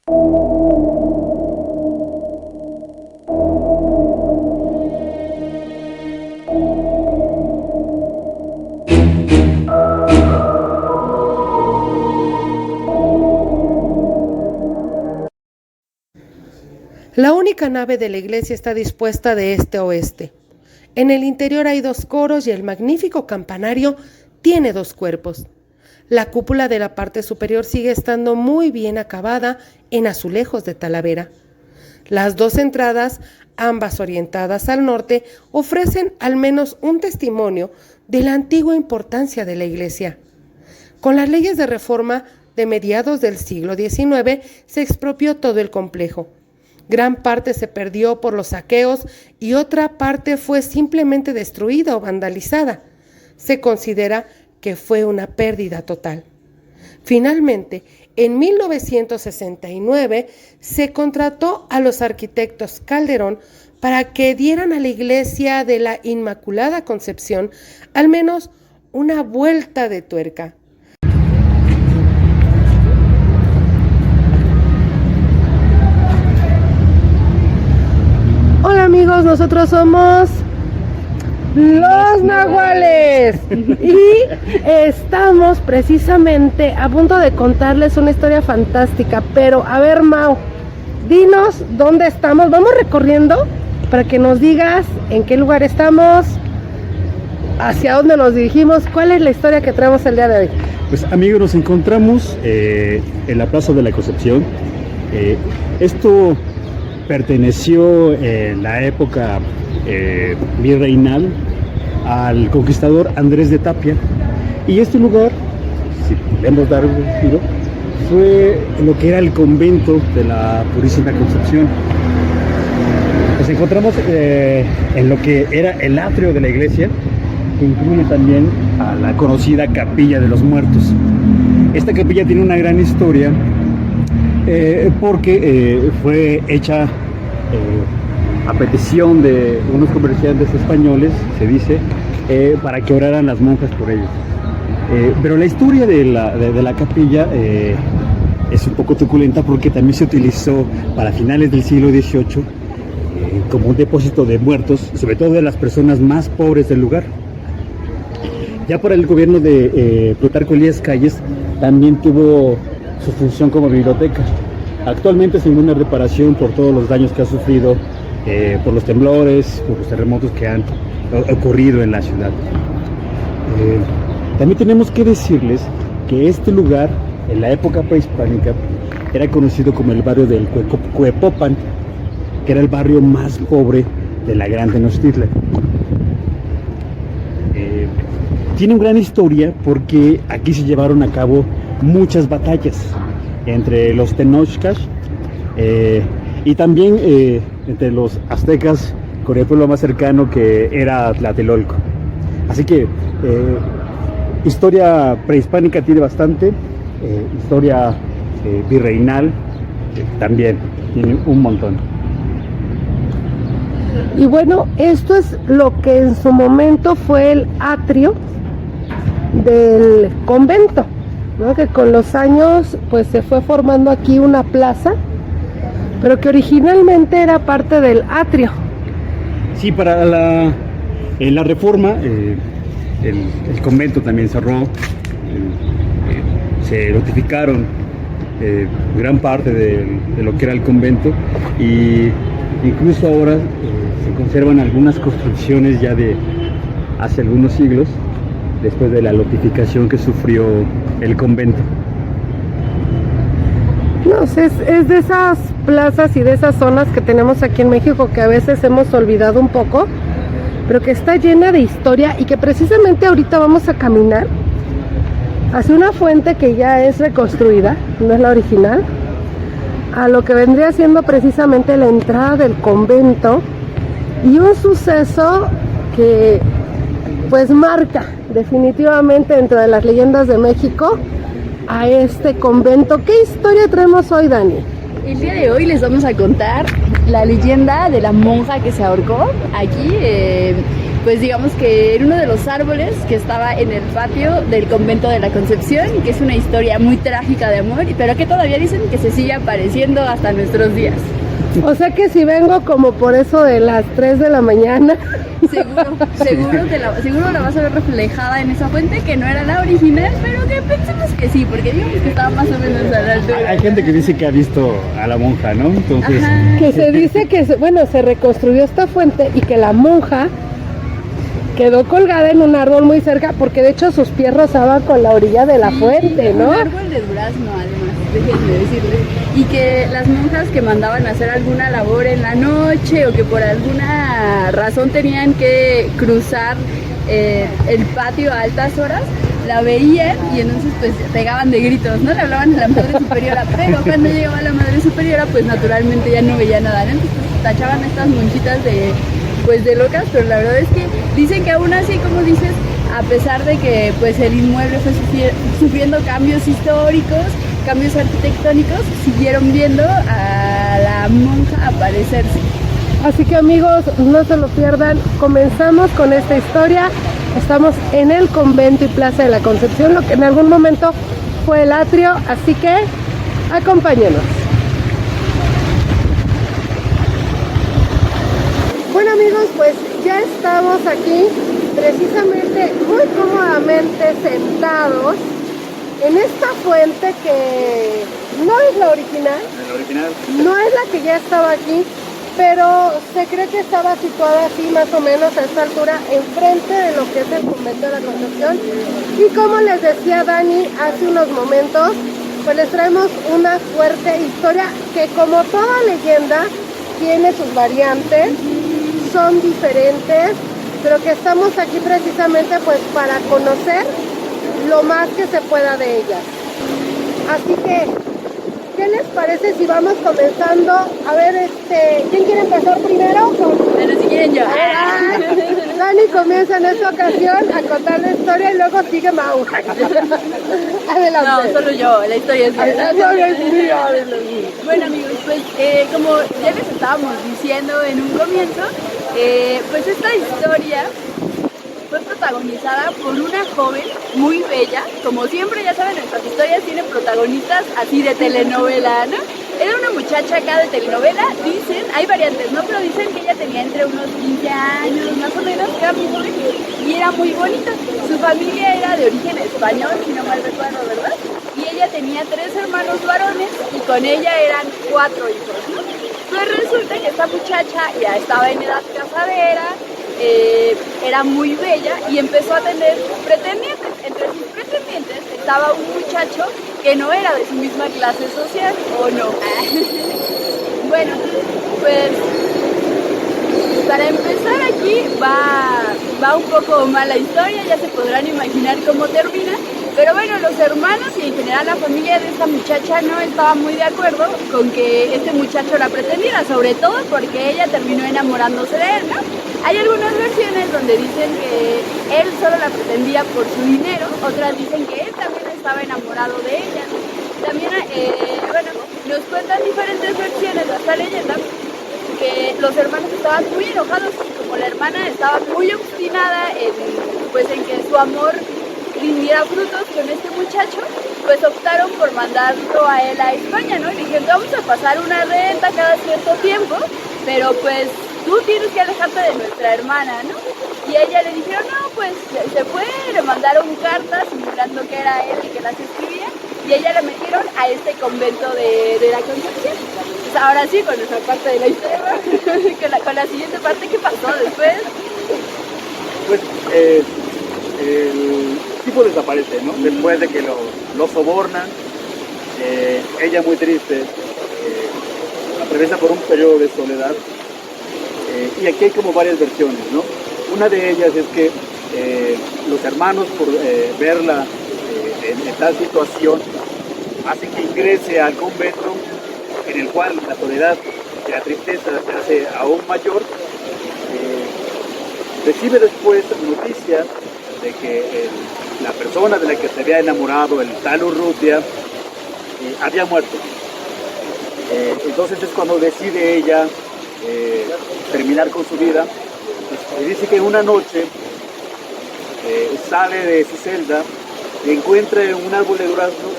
La única nave de la iglesia está dispuesta de este a oeste. En el interior hay 2 coros y el magnífico campanario tiene 2 cuerpos. La cúpula de la parte superior sigue estando muy bien acabada en azulejos de Talavera. Las 2 entradas, ambas orientadas al norte, ofrecen al menos un testimonio de la antigua importancia de la iglesia. Con las leyes de reforma de mediados del siglo XIX se expropió todo el complejo. Gran parte se perdió por los saqueos y otra parte fue simplemente destruida o vandalizada. Se considera que fue una pérdida total. Finalmente, en 1969 se contrató a los arquitectos Calderón para que dieran a la iglesia de la Inmaculada Concepción al menos una vuelta de tuerca. Hola amigos, nosotros somos Los Nahuales y estamos precisamente a punto de contarles una historia fantástica. Pero a ver, Mau, dinos dónde estamos. Vamos recorriendo para que nos digas en qué lugar estamos, hacia dónde nos dirigimos, cuál es la historia que traemos el día de hoy. Pues amigos, nos encontramos en la Plaza de la Concepción. Esto perteneció en la época virreinal al conquistador Andrés de Tapia, y este lugar, si podemos dar un giro, fue lo que era el convento de la Purísima Concepción. Nos encontramos en lo que era el atrio de la iglesia, que incluye también a la conocida Capilla de los Muertos. Esta capilla tiene una gran historia porque fue hecha a petición de unos comerciantes españoles, se dice, para que oraran las monjas por ellos. Pero la historia de la capilla es un poco truculenta, porque también se utilizó para finales del siglo XVIII como un depósito de muertos, sobre todo de las personas más pobres del lugar. Ya por el gobierno de Plutarco Elías Calles también tuvo su función como biblioteca. Actualmente sin ninguna reparación por todos los daños que ha sufrido por los temblores, por los terremotos que han ocurrido en la ciudad. También tenemos que decirles que este lugar, en la época prehispánica, era conocido como el barrio del Cuepopan, que era el barrio más pobre de la Gran Tenochtitlan. Tiene una gran historia porque aquí se llevaron a cabo muchas batallas entre los tenochcas y también entre los aztecas con el pueblo más cercano, que era Tlatelolco. Así que historia prehispánica tiene bastante, historia virreinal también tiene un montón. Y bueno, esto es lo que en su momento fue el atrio del convento, ¿no? Que con los años pues se fue formando aquí una plaza, pero que originalmente era parte del atrio. Sí, para la reforma el convento también cerró, se notificaron gran parte de lo que era el convento, y incluso ahora se conservan algunas construcciones ya de hace algunos siglos, después de la notificación que sufrió el convento. No, es de esas plazas y de esas zonas que tenemos aquí en México que a veces hemos olvidado un poco, pero que está llena de historia, y que precisamente ahorita vamos a caminar hacia una fuente que ya es reconstruida, no es la original, a lo que vendría siendo precisamente la entrada del convento, y un suceso que pues marca definitivamente dentro de las leyendas de México a este convento. ¿Qué historia traemos hoy, Dani? El día de hoy les vamos a contar la leyenda de la monja que se ahorcó aquí. pues digamos que en uno de los árboles que estaba en el patio del convento de la Concepción, que es una historia muy trágica de amor, pero que todavía dicen que se sigue apareciendo hasta nuestros días. O sea que si vengo como por eso de las 3 de la mañana. Seguro la vas a ver reflejada en esa fuente, que no era la original, pero que pensemos que sí, porque digamos que estaba más o menos a la altura. Hay gente que dice que ha visto a la monja, ¿no? Entonces, que se dice que, bueno, se reconstruyó esta fuente y que la monja quedó colgada en un árbol muy cerca, porque de hecho sus pies rozaban con la orilla de la fuente, ¿no? Un árbol de durazno, además, déjenme decirles. Y que las monjas que mandaban a hacer alguna labor en la noche o que por alguna razón tenían que cruzar el patio a altas horas, la veían y entonces pues pegaban de gritos, ¿no? Le hablaban a la madre superiora, pero cuando llegaba la madre superiora pues naturalmente ya no veía nada, ¿no? Entonces tachaban a estas monjitas de locas, pero la verdad es que dicen que aún así, como dices, a pesar de que pues el inmueble fue sufriendo cambios históricos, cambios arquitectónicos, siguieron viendo a la monja aparecerse. Así que amigos, no se lo pierdan, comenzamos con esta historia. Estamos en el convento y plaza de la Concepción, lo que en algún momento fue el atrio, así que acompáñenos. Bueno amigos, pues ya estamos aquí precisamente muy cómodamente sentados en esta fuente que no es la original, no es la que ya estaba aquí, pero se cree que estaba situada así más o menos a esta altura, enfrente de lo que es el convento de la Concepción. Y como les decía Dani hace unos momentos, pues les traemos una fuerte historia que, como toda leyenda, tiene sus variantes, son diferentes, pero que estamos aquí precisamente pues para conocer lo más que se pueda de ellas. Así que, ¿qué les parece si vamos comenzando? A ver, ¿quién quiere empezar primero? Bueno, si quieren yo. Dani comienza en esta ocasión a contar la historia y luego sigue Mau. Adelante. No, solo yo, la historia es mía. Bueno amigos, pues como ya les estábamos diciendo en un comienzo, pues esta historia fue protagonizada por una joven muy bella. Como siempre, ya saben, nuestras historias tienen protagonistas así de telenovela, ¿no? Era una muchacha acá de telenovela, dicen, hay variantes, ¿no? Pero dicen que ella tenía entre unos 15 años, más o menos, que era muy joven y era muy bonita. Su familia era de origen español, si no mal recuerdo, ¿verdad? Y ella tenía 3 hermanos varones y con ella eran 4 hijos, ¿no? Pues resulta que esta muchacha ya estaba en edad casadera, era muy bella y empezó a tener pretendientes. Entre sus pretendientes estaba un muchacho que no era de su misma clase social, ¿o no? Bueno, pues para empezar aquí va un poco mal la historia, ya se podrán imaginar cómo termina. Pero bueno, los hermanos y en general la familia de esta muchacha no estaba muy de acuerdo con que este muchacho la pretendiera, sobre todo porque ella terminó enamorándose de él, ¿no? Hay algunas versiones donde dicen que él solo la pretendía por su dinero, otras dicen que él también estaba enamorado de ella. También, bueno, nos cuentan diferentes versiones de esta leyenda, que los hermanos estaban muy enojados, como la hermana estaba muy obstinada en que su amor rindiera frutos con este muchacho, pues optaron por mandarlo a él a España, ¿no? Y dijeron, vamos a pasar una renta cada cierto tiempo, pero pues tú tienes que alejarte de nuestra hermana, ¿no? Y a ella le dijeron, no, pues se fue, le mandaron cartas simulando que era él el que las escribía, y a ella la metieron a este convento de la Concepción. Pues ahora sí, con nuestra parte de la historia, con la siguiente parte, ¿qué pasó después? Pues el tipo desaparece, ¿no? Después de que lo sobornan, ella muy triste, atraviesa por un periodo de soledad, y aquí hay como varias versiones, ¿no? Una de ellas es que los hermanos, por verla en tal situación, hacen que ingrese al convento, en el cual la soledad y la tristeza se hace aún mayor. Recibe después noticias de que la persona de la que se había enamorado, el tal Urrutia, había muerto. Entonces es cuando decide ella terminar con su vida, Y dice que una noche sale de su celda y encuentra un árbol de durazno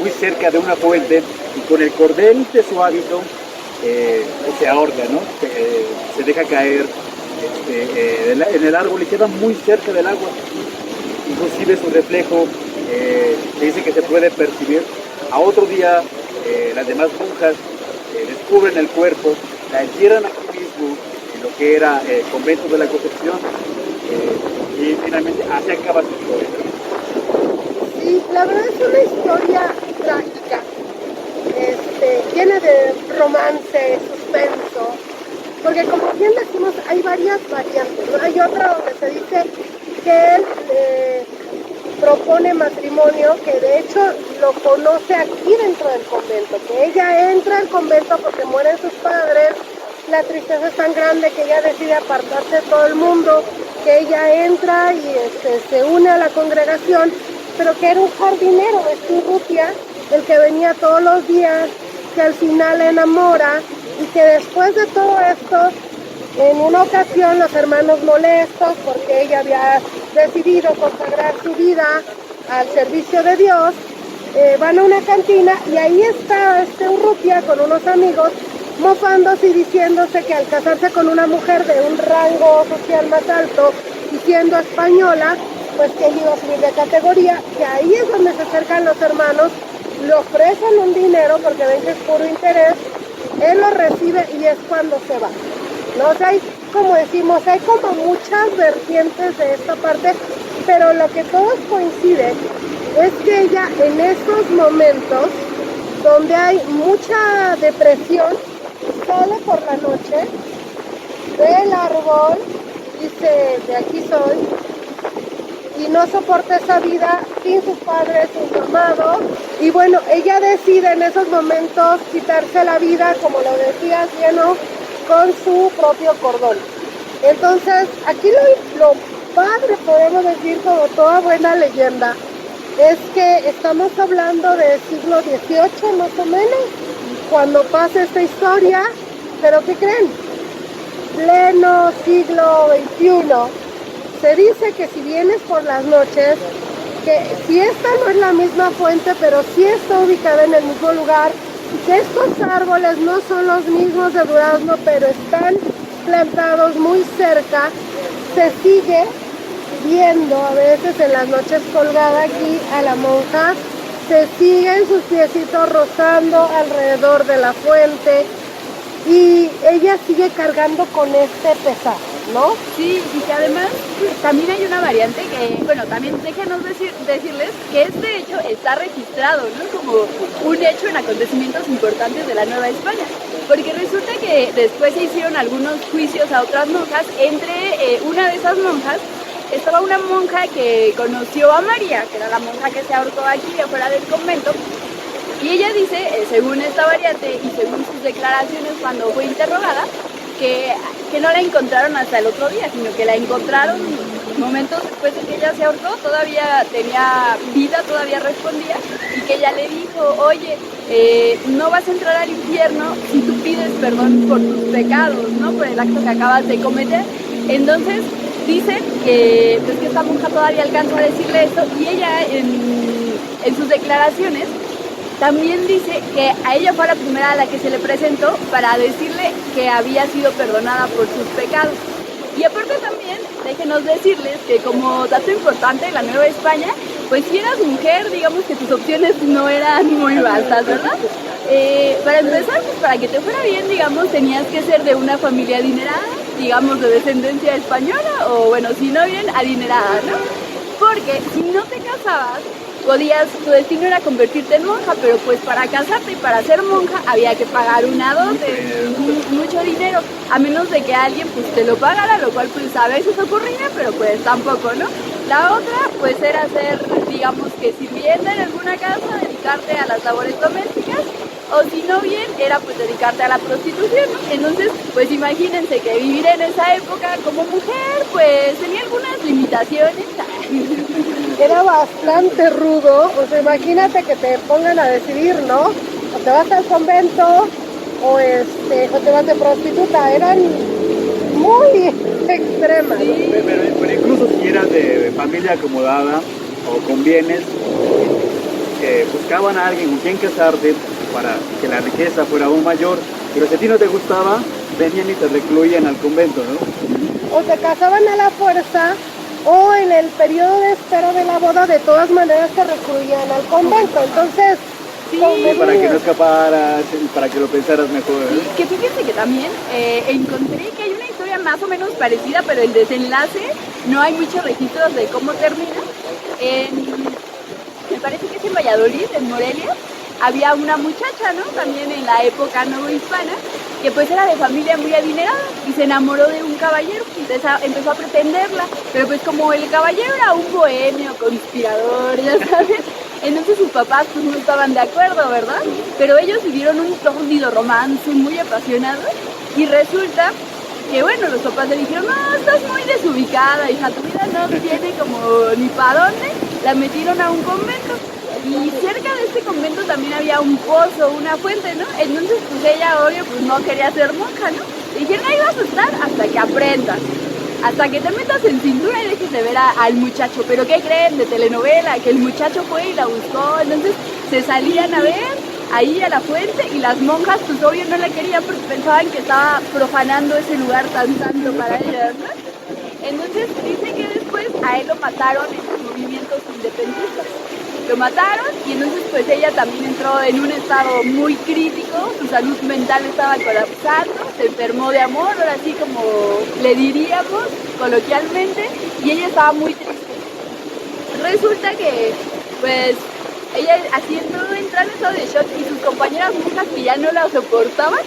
muy cerca de una fuente y con el cordel de su hábito se ahorca, ¿no? Se deja caer en el árbol y queda muy cerca del agua. Inclusive su reflejo dice que se puede percibir. A otro día las demás monjas descubren el cuerpo, la entierran aquí mismo en lo que era el convento de la Concepción y finalmente así acaba su historia. Sí, la verdad es una historia trágica, llena de romance, suspenso, porque como bien decimos, hay varias variantes, ¿no? Hay otra donde se dice que él propone matrimonio, que de hecho lo conoce aquí dentro del convento, que ella entra al convento porque mueren sus padres, la tristeza es tan grande que ella decide apartarse de todo el mundo, que ella entra y se une a la congregación, pero que era un jardinero de Esturrutia, el que venía todos los días, que al final la enamora y que después de todo esto, en una ocasión los hermanos molestos porque ella había decidido consagrar su vida al servicio de Dios, van a una cantina y ahí está Urrutia con unos amigos mofándose y diciéndose que al casarse con una mujer de un rango social más alto y siendo española, pues que él iba a subir de categoría, que ahí es donde se acercan los hermanos, le ofrecen un dinero porque ven que es puro interés, él lo recibe y es cuando se va. ¿No? O sea, hay, como decimos, hay como muchas vertientes de esta parte, pero lo que todos coinciden es que ella en estos momentos donde hay mucha depresión, sale por la noche, ve el árbol, dice, de aquí soy, y no soporta esa vida sin sus padres, sin su amado, y bueno, ella decide en esos momentos quitarse la vida, como lo decías, lleno con su propio cordón. Entonces, aquí lo padre, podemos decir, como toda buena leyenda, es que estamos hablando del siglo XVIII más o menos, cuando pasa esta historia, pero ¿qué creen? Pleno siglo XXI, se dice que si vienes por las noches, que si esta no es la misma fuente, pero sí está ubicada en el mismo lugar, que estos árboles no son los mismos de durazno, pero están plantados muy cerca, se sigue viendo a veces en las noches colgada aquí a la monja, se siguen sus piecitos rozando alrededor de la fuente y ella sigue cargando con este pesar, ¿no? Sí, y que además también hay una variante que, bueno, también déjanos decirles que este hecho está registrado, ¿no? Como un hecho en acontecimientos importantes de la Nueva España, porque resulta que después se hicieron algunos juicios a otras monjas, entre una de esas monjas estaba una monja que conoció a María, que era la monja que se ahorcó aquí afuera del convento, y ella dice, según esta variante y según sus declaraciones cuando fue interrogada, que no la encontraron hasta el otro día, sino que la encontraron momentos después de que ella se ahorcó, todavía tenía vida, todavía respondía, y que ella le dijo, oye, no vas a entrar al infierno si tú pides perdón por tus pecados, ¿no? Por el acto que acabas de cometer. Entonces dicen que, pues, que esta monja todavía alcanzó a decirle esto, y ella en sus declaraciones también dice que a ella fue la primera a la que se le presentó para decirle que había sido perdonada por sus pecados. Y aparte también, déjenos decirles que como dato importante en la Nueva España, pues si eras mujer, digamos que tus opciones no eran muy vastas, ¿verdad? Para empezar, pues para que te fuera bien, digamos, tenías que ser de una familia adinerada, digamos de descendencia española, o bueno, si no bien, adinerada, ¿no? Porque si no te casabas, tu destino era convertirte en monja, pero pues para casarte y para ser monja había que pagar una dote, mucho dinero, a menos de que alguien pues te lo pagara, lo cual pues a veces ocurría, pero pues tampoco, ¿no? La otra pues era ser, digamos que sirvienta en alguna casa, dedicarte a las labores domésticas, o si no bien era pues dedicarte a la prostitución, ¿no? Entonces pues imagínense que vivir en esa época como mujer pues tenía algunas limitaciones. Era bastante rudo, o sea, imagínate que te pongan a decidir, ¿no? O te vas al convento o te vas de prostituta, eran muy extremas. Sí. Pero incluso si eras de familia acomodada o con bienes, buscaban a alguien con quien casarte para que la riqueza fuera aún mayor, pero si a ti no te gustaba, venían y te recluían al convento, ¿no? O te casaban a la fuerza, o en el periodo de espera de la boda, de todas maneras te recluían al convento. Entonces, Sí. Para que no escaparas, para que lo pensaras mejor, ¿no? Sí, que fíjense que también encontré que hay una historia más o menos parecida, pero el desenlace no hay muchos registros de cómo termina. Me parece que es en Valladolid, en Morelia, había una muchacha, ¿no? También en la época novohispana, que pues era de familia muy adinerada y se enamoró de un caballero, entonces empezó a pretenderla, pero pues como el caballero era un bohemio, conspirador, ya sabes, entonces sus papás pues no estaban de acuerdo, ¿verdad? Pero ellos vivieron un sórdido romance muy apasionado y resulta que bueno, los papás le dijeron, no, estás muy desubicada, hija, tu vida no tiene como ni para dónde, la metieron a un convento. Y cerca de este convento también había un pozo, una fuente, ¿no? Entonces, pues ella, obvio, pues no quería ser monja, ¿no? Le dijeron, ahí vas a estar hasta que aprendas, hasta que te metas en cintura y dejes de ver al muchacho. Pero ¿qué creen de telenovela? Que el muchacho fue y la buscó, entonces se salían a ver ahí a la fuente y las monjas, pues obvio, no la querían porque pensaban que estaba profanando ese lugar tan santo para ellas, ¿no? Entonces, dice que después a él lo mataron en los movimientos independistas. Lo mataron y entonces pues ella también entró en un estado muy crítico, su salud mental estaba colapsando, se enfermó de amor, ahora sí como le diríamos coloquialmente, y ella estaba muy triste. Resulta que pues ella así entró en estado de shock y sus compañeras monjas que ya no la soportaban,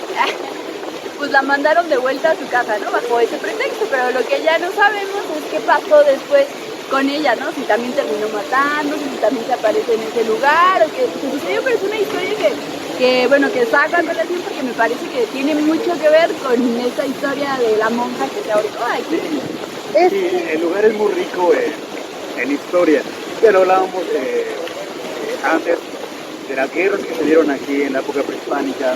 pues la mandaron de vuelta a su casa, ¿no? Bajo ese pretexto, pero lo que ya no sabemos es qué pasó después con ella, ¿no? Si también terminó matando, si también se aparece en ese lugar, o qué sucedió, pero es una historia que bueno, que saca en relación porque me parece que tiene mucho que ver con esa historia de la monja que se ahorcó aquí. Sí, el lugar es muy rico en historia, pero hablábamos antes de las guerras que se dieron aquí en la época prehispánica,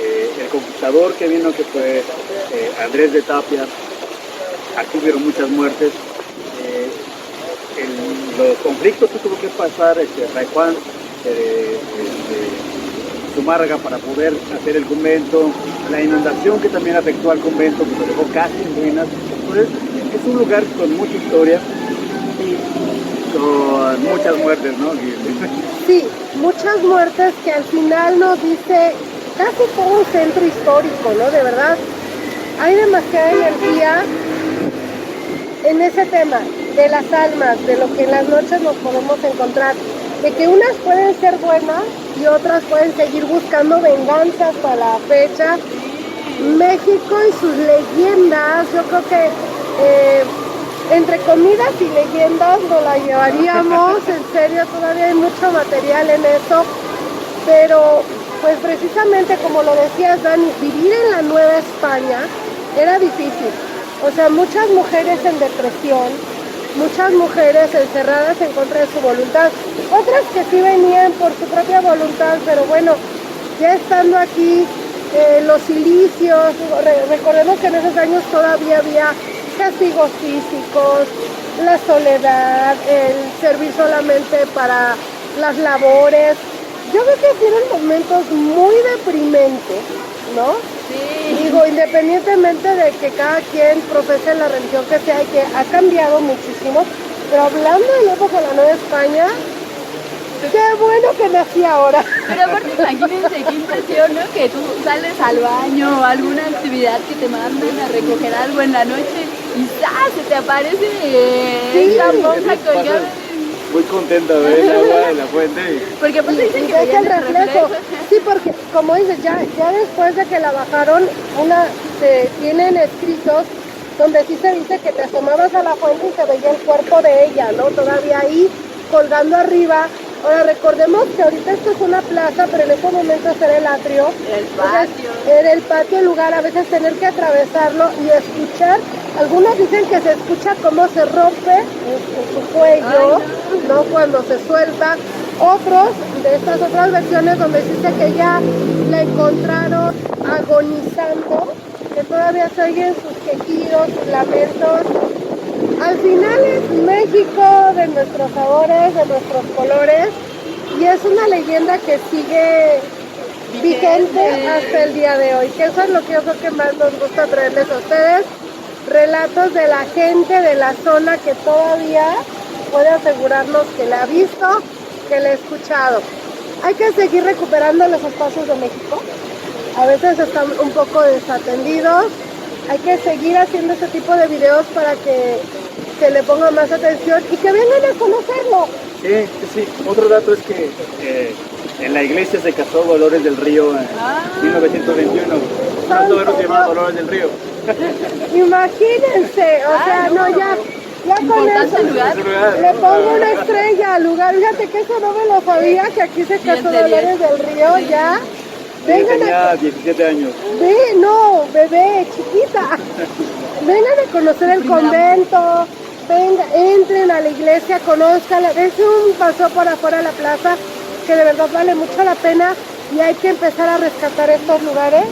el conquistador que vino, que fue Andrés de Tapia, aquí hubieron muchas muertes. Los conflictos que tuvo que pasar Fray Juan de Zumárraga para poder hacer el convento, la inundación que también afectó al convento, que lo dejó casi en ruinas. Entonces, es un lugar con mucha historia y con muchas muertes, ¿no? Sí, muchas muertes que al final nos dice casi todo un centro histórico, ¿no? De verdad, hay demasiada energía en ese tema de las almas, de lo que en las noches nos podemos encontrar, de que unas pueden ser buenas y otras pueden seguir buscando venganzas para la fecha. México y sus leyendas, yo creo que entre comidas y leyendas nos la llevaríamos, en serio, todavía hay mucho material en eso, pero pues precisamente como lo decías, Dani, vivir en la Nueva España era difícil. O sea, muchas mujeres en depresión, muchas mujeres encerradas en contra de su voluntad, otras que sí venían por su propia voluntad, pero bueno, ya estando aquí, los silicios, recordemos que en esos años todavía había castigos físicos, la soledad, el servir solamente para las labores. Yo creo que fueron momentos muy deprimentes, ¿no? Sí. Digo, independientemente de que cada quien profese la religión que sea y que ha cambiado muchísimo, pero hablando de la época de la Nueva España, qué bueno que nací ahora. Pero aparte imagínense qué impresión, ¿no? Que tú sales al baño o alguna actividad que te mandan a recoger algo en la noche y ¡zas! Se te aparece esa monja colgada. Muy contenta de ver el agua de la fuente. Porque aparte dicen Y que deja el veían reflejo. Sí, porque como dices, ya después de que la bajaron, se tienen escritos donde sí se dice que te asomabas a la fuente y se veía el cuerpo de ella, ¿no? Todavía ahí, colgando arriba. Ahora recordemos que ahorita esto es una plaza, pero en ese momento era el atrio. el patio. Era el patio, el lugar, a veces tener que atravesarlo y escuchar. Algunos dicen que se escucha cómo se rompe en su cuello, ¿no? Cuando se suelta. Otros, de estas otras versiones donde dice que ya la encontraron agonizando que todavía se oyen sus quejidos, sus lamentos. Al final es México de nuestros sabores, de nuestros colores, y es una leyenda que sigue vigente hasta el día de hoy, que eso es lo que yo creo que más nos gusta traerles a ustedes, relatos de la gente de la zona que todavía puede asegurarnos que la ha visto, que la ha escuchado. Hay que seguir recuperando los espacios de México, a veces están un poco desatendidos, hay que seguir haciendo este tipo de videos para que se le ponga más atención y que vengan a conocerlo. Sí. Otro dato es que en la iglesia se casó Dolores del Río en 1921. Tanto se llamaba Dolores del Río. Imagínense, o sea, no, ya con eso lugar. le pongo una estrella al lugar. Fíjate que eso no me lo sabía, que aquí se casó Dolores del Río, ya. Vengan tenía 17 años. No, bebé, chiquita. Vengan a conocer el convento, entren a la iglesia, conózcanla. Es un paseo por afuera de la plaza que de verdad vale mucho la pena y hay que empezar a rescatar estos lugares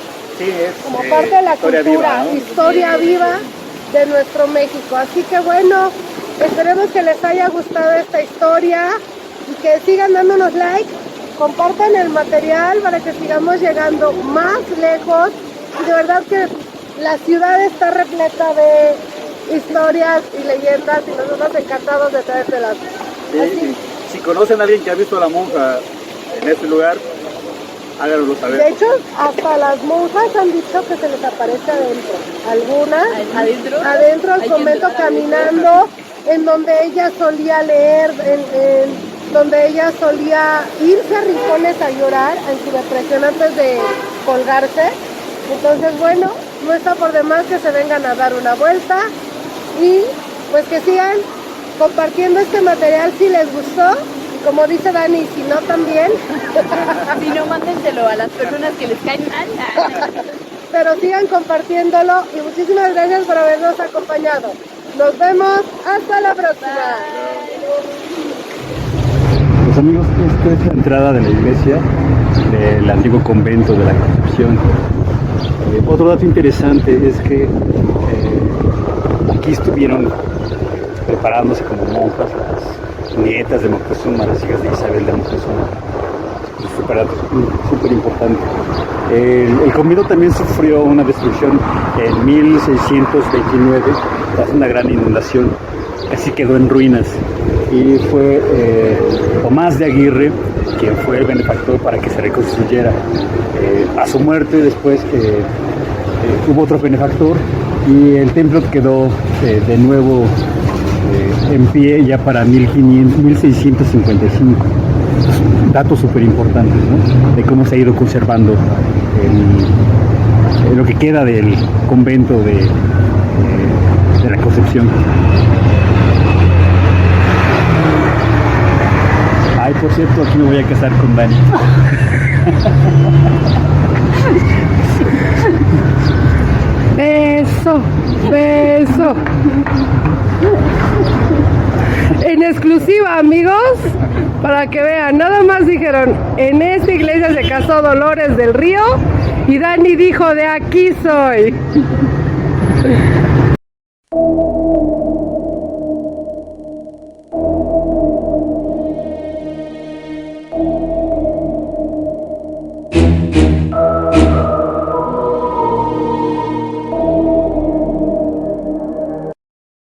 como parte de la cultura, viva, ¿no? Historia viva de nuestro México. Así que bueno, esperemos que les haya gustado esta historia y que sigan dándonos like, compartan el material para que sigamos llegando más lejos. Y de verdad que la ciudad está repleta de historias y leyendas y nosotros encantados de traérselas. Si conocen a alguien que ha visto a la monja en este lugar, háganoslo saber. De hecho, hasta las monjas han dicho que se les aparece adentro. Algunas adentro del convento caminando, en donde ella solía leer, donde ella solía irse a rincones a llorar en su depresión antes de colgarse. Entonces, bueno, no está por demás que se vengan a dar una vuelta y pues que sigan compartiendo este material si les gustó. Y como dice Dani, si no también. Si no, mándenselo a las personas que les caen mal. Pero sigan compartiéndolo y muchísimas gracias por habernos acompañado. Nos vemos hasta la próxima. Pues amigos, esta es la entrada de la iglesia del antiguo convento de la Concepción. Otro dato interesante es que aquí estuvieron preparándose como monjas las nietas de Moctezuma, las hijas de Isabel de Moctezuma. Súper importante. El convento también sufrió una destrucción en 1629 tras una gran inundación, casi quedó en ruinas, y fue Tomás de Aguirre quien fue el benefactor para que se reconstruyera. A su muerte después hubo otro benefactor y el templo quedó de nuevo en pie ya para 1655. Datos súper importantes, ¿no? De cómo se ha ido conservando lo que queda del convento de la Concepción. Ay, por cierto, aquí me voy a casar con Dani. Beso. En exclusiva, amigos, para que vean, nada más dijeron, en esta iglesia se casó Dolores del Río y Dani dijo, de aquí soy.